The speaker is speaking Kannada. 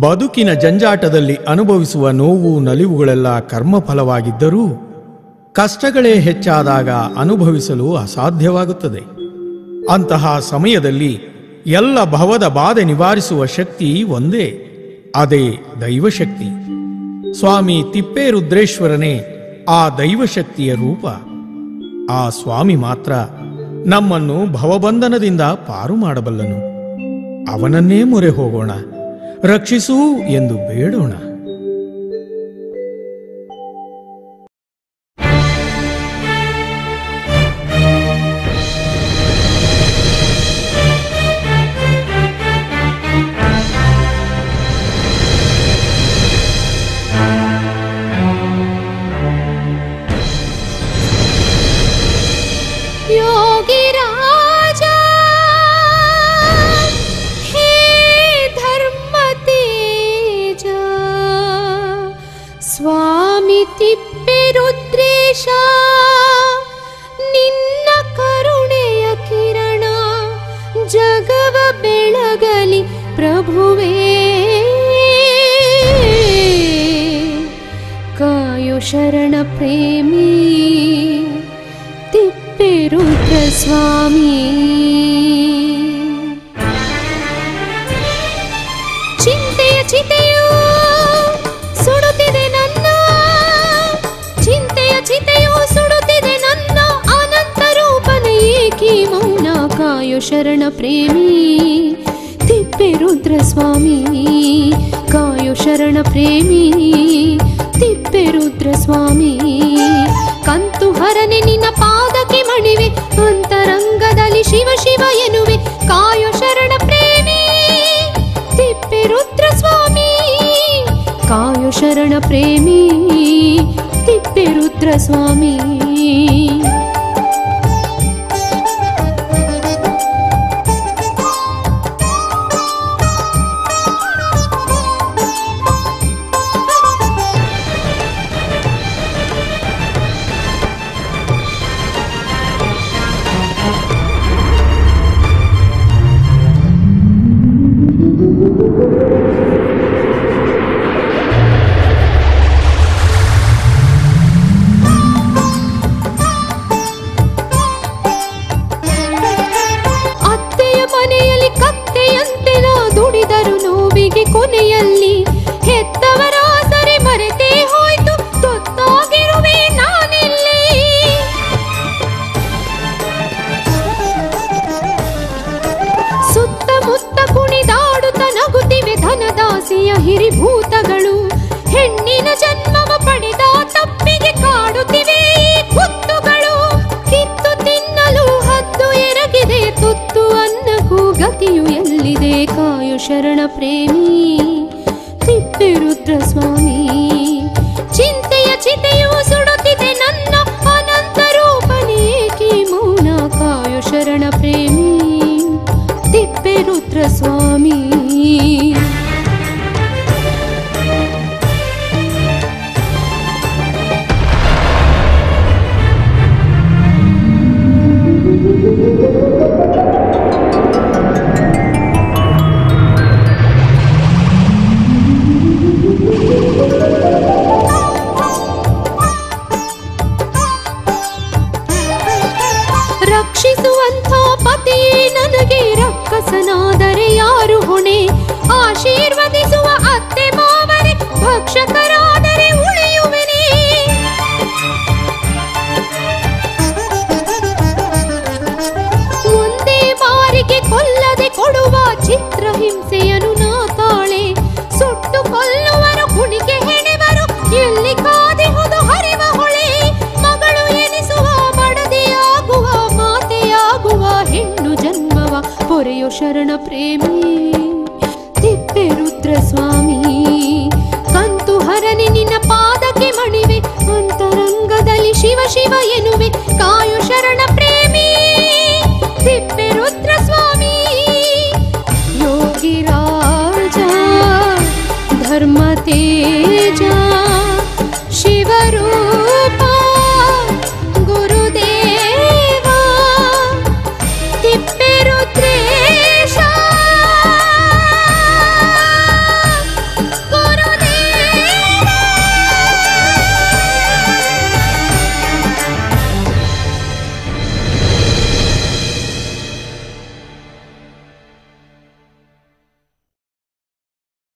ಬದುಕಿನ ಜಂಜಾಟದಲ್ಲಿ ಅನುಭವಿಸುವ ನೋವು ನಲಿವುಗಳೆಲ್ಲ ಕರ್ಮಫಲವಾಗಿದ್ದರೂ ಕಷ್ಟಗಳೇ ಹೆಚ್ಚಾದಾಗ ಅನುಭವಿಸಲು ಅಸಾಧ್ಯವಾಗುತ್ತದೆ. ಅಂತಹ ಸಮಯದಲ್ಲಿ ಎಲ್ಲ ಭವದ ಬಾಧೆ ನಿವಾರಿಸುವ ಶಕ್ತಿ ಒಂದೇ, ಅದೇ ದೈವಶಕ್ತಿ. ಸ್ವಾಮಿ ತಿಪ್ಪೇರುದ್ರೇಶ್ವರನೇ ಆ ದೈವಶಕ್ತಿಯ ರೂಪ. ಆ ಸ್ವಾಮಿ ಮಾತ್ರ ನಮ್ಮನ್ನು ಭವಬಂಧನದಿಂದ ಪಾರು ಮಾಡಬಲ್ಲನು. ಅವನನ್ನೇ ಮೊರೆ ಹೋಗೋಣ, ರಕ್ಷಿಸು ಎಂದು ಬೇಡೋಣ. ತಿಪ್ಪೇರುದ್ರೇಶ ನಿನ್ನ ಕರುಣೆಯ ಕಿರಣ ಜಗವ ಬೆಳಗಲಿ ಪ್ರಭುವೇ. ಕಾಯೋ ಶರಣ ಪ್ರೇಮಿ ತಿಪ್ಪೇರುದ್ರ ಸ್ವಾಮಿ. ಚಿಂತೆಯ ಚಿತೆಯು ಸುಡುತ್ತಿದೆ ನನ್ನ, ಚಿಂತೆಯ ಚಿತೆಯು ಸುಡುತ್ತಿದೆ ನನ್ನ, ಅನಂತ ರೂಪನ ಏಕಿ ಮೌನ. ಕಾಯೋ ಶರಣ ಪ್ರೇಮಿ ತಿಪ್ಪೇರುದ್ರ ಸ್ವಾಮಿ. ಕಾಯೋ ಶರಣ ಪ್ರೇಮಿ ತಿಪ್ಪೇರುದ್ರ ಸ್ವಾಮಿ. ಕಂತು ಹರನೆ ನಿನ್ನ ಪಾದಕ್ಕೆ ಮಣಿವೆ, ಅಂತರಂಗದಲ್ಲಿ ಶಿವ ಶಿವ ಎನ್ನುವೆ. ಕಾಯೋ ಶರಣ ಪ್ರೇಮಿ ತಿಪ್ಪೇರುದ್ರ ಸ್ವಾಮಿ. ಕಾಯೋ ಶರಣ ಪ್ರೇಮಿ ತಿಪ್ಪೇರುದ್ರ ಸ್ವಾಮಿ. ಕೊನೆಯಲ್ಲಿ ಹೆತ್ತವರ ಸರೆ ಮರೆತೇ ಹೋಯ್ತು, ತೊತ್ತಾಗಿರುವೆ ನಾನೆಲ್ಲಿ. ಸುತ್ತಮುತ್ತ ಕುಣಿದಾಡುತ್ತ ನಗುತ್ತಿವೆ ಧನದಾಸಿಯ ಹಿರಿಭೂತಗಳು. ಹೆಣ್ಣಿನ ಜನ್ಮವ ಪಡೆದ ತಪ್ಪಿಗೆ ಕಾಡುತ್ತಿವೆ ಕುತ್ತುಗಳು. ಕಿತ್ತು ತಿನ್ನಲು ಹದ್ದು ಎರಗಿದೆ, ತುತ್ತು ಅನ್ನಕ್ಕೂ ಗತಿಯು ಎಲ್ಲಿದೆ. ಕಾಯೋ ಶರಣ ಪ್ರೇಮಿ ತಿಪ್ಪೇರುದ್ರ ಸ್ವಾಮಿ. ಚಿಂತೆಯ ಚಿತೆಯು ಸುಡುತ್ತಿದೆ ನನ್ನ, ಅನಂತ ರೂಪನೇ ಏಕಿ ಮೌನ. ಕಾಯೋ ಶರಣ ಪ್ರೇಮಿ ತಿಪ್ಪೇರುದ್ರ ಸ್ವಾಮಿ. ರಕ್ಷಿಸುವಂಥ ಪತಿಯೇ ನನಗೆ ರಕ್ಕಸನಾದರೆ ಯಾರು ಹೊಣೆ. ಆಶೀರ್ವದಿಸುವ ಅತ್ತೆ ಮಾವರೇ ಭಕ್ಷಕರಾದರೆ ಉಳಿಯುವೆನೇ. ಒಂದೇ ಬಾರಿಗೆ ಕೊಲ್ಲದೆ ಕೊಡುವ ಚಿತ್ರಹಿಂಸೆಯನ್ನು ನಾ ತಾಳೆ. ಸುಟ್ಟು ಕೊಲ್ಲುವರು ಕುಣಿಕೆ ಹೆಣೆವರು, ಎಲ್ಲಿ ಕಾದಿಹುದು ಹರಿವ ಹೊಳೆ. ಮಗಳು ಎನಿಸುವ ಮಡದೆಯಾಗುವ ಮಾತೆಯಾಗುವ ಹೆಣ್ಣು ಜನ್ಮವ ಪೊರೆಯೋ ಶರಣ ಪ್ರೇಮಿ ತಿಪ್ಪೇರುದ್ರ ಸ್ವಾಮಿ. ಕಂತು ಹರನೆ ನಿನ್ನ ಪಾದಕ್ಕೆ ಮಣಿವೆ, ಅಂತರಂಗದಲ್ಲಿ ಶಿವ ಶಿವ ಎನ್ನುವೆ. ಕಾಯೋ ಶರಣ ಪ್ರೇಮಿ ತಿಪ್ಪೇರುದ್ರ ಸ್ವಾಮಿ. ಯೋಗಿರಾಜ ಧರ್ಮ ತೇಜ ಶಿವರೂಪ ಗುರುದೇವ ತಿಪ್ಪೇರುದ್ರೇ